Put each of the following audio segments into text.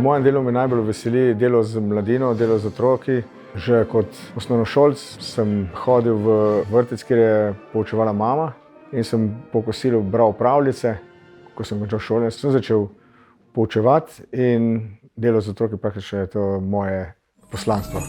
mojem delu me najbolj veseli delo z mladino, delo z otroki. Že kot osnovnošolc sem hodil v vrtec, kjer je poučevala mama in sem po kosilu bral pravljice. Ko sem končal šolanje, sem začel poučevati in delo z otroki praktično je to moje poslanstvo.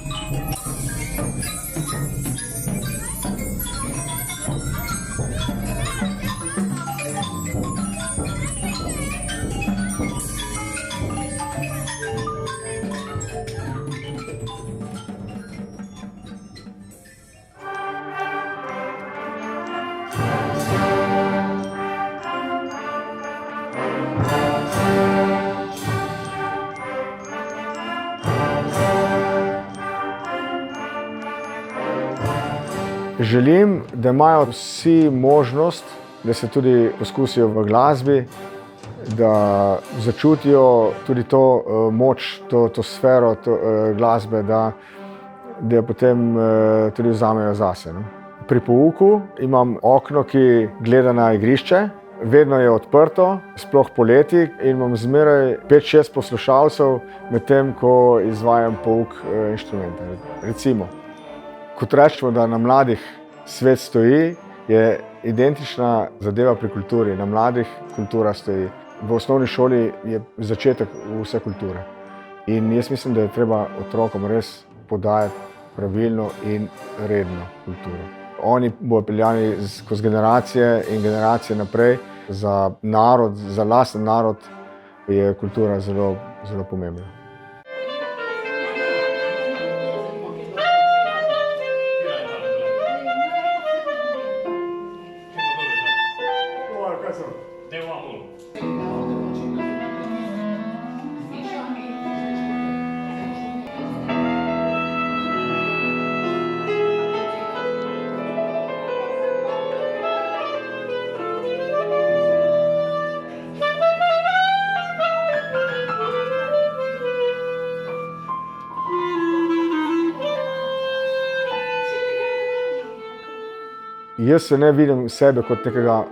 Želim, da imajo vsi možnost, da se tudi poskusijo v glasbi, da začutijo tudi to moč, to sfero glasbe, da jo potem tudi vzamejo zase. Pri pouku imam okno, ki gleda na igrišče, vedno je odprto, sploh poleti, in imam zmeraj 5-6 poslušalcev medtem, ko izvajam pouk inštrumenta. Recimo, kot rečemo, da na mladih svet stoji, je identična zadeva pri kulturi. Na mladih kultura stoji. V osnovni šoli je začetek vse kulture. In jaz mislim, da je treba otrokom res podajati pravilno in redno kulturo. Oni bodo peljani skozi generacije in generacije naprej. Za narod, za lasten narod je kultura zelo, zelo pomembna. Jaz se ne vidim sebe kot nekega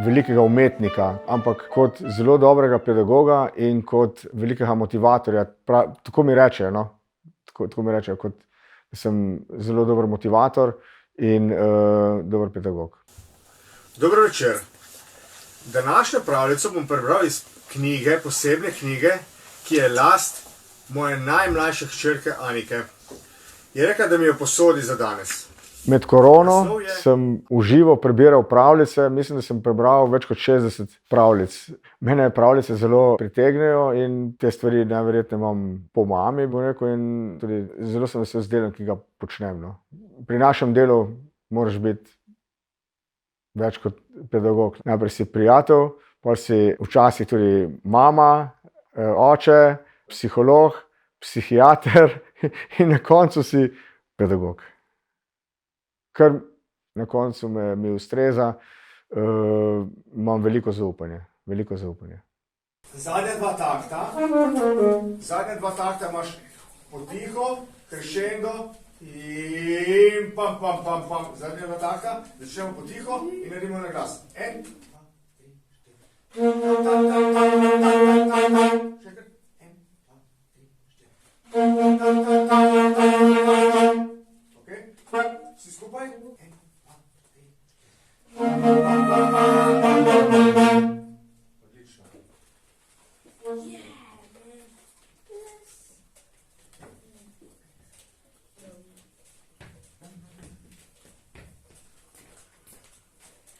velikega umetnika, ampak kot zelo dobrega pedagoga in kot velikega motivatorja. Tako mi rečejo, no? Tako mi rečejo, kot sem zelo dober motivator in dober pedagog. Dober večer. Današnjo pravljico bom prebral iz knjige, posebne knjige, ki je last moje najmlajše hčerke Anike. Je rekla, da mi jo posodi za danes. Med korono sem v živo prebiral pravljice, mislim, da sem prebral več kot 60 pravljic. Mene pravljice zelo pritegnejo in te stvari najverjetneje imam po mami, bom rekel, in tudi zelo sem vesel z delom, ki ga počnem. No. Pri našem delu moraš biti več kot pedagog. Najprej si prijatelj, potem si včasih tudi mama, oče, psiholog, psihiater in na koncu si pedagog. Kar na koncu mi ustreza, imam veliko zaupanja. Zadnja dva takta imaš potiho, crescendo in pam, pam, pam, pam. Zadnja dva takta, začnemo potiho in naredimo na glas. 1, 2, 3, 4. Vsi skupaj? Odlično.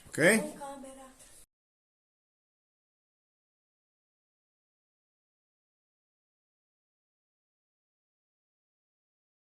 Okay.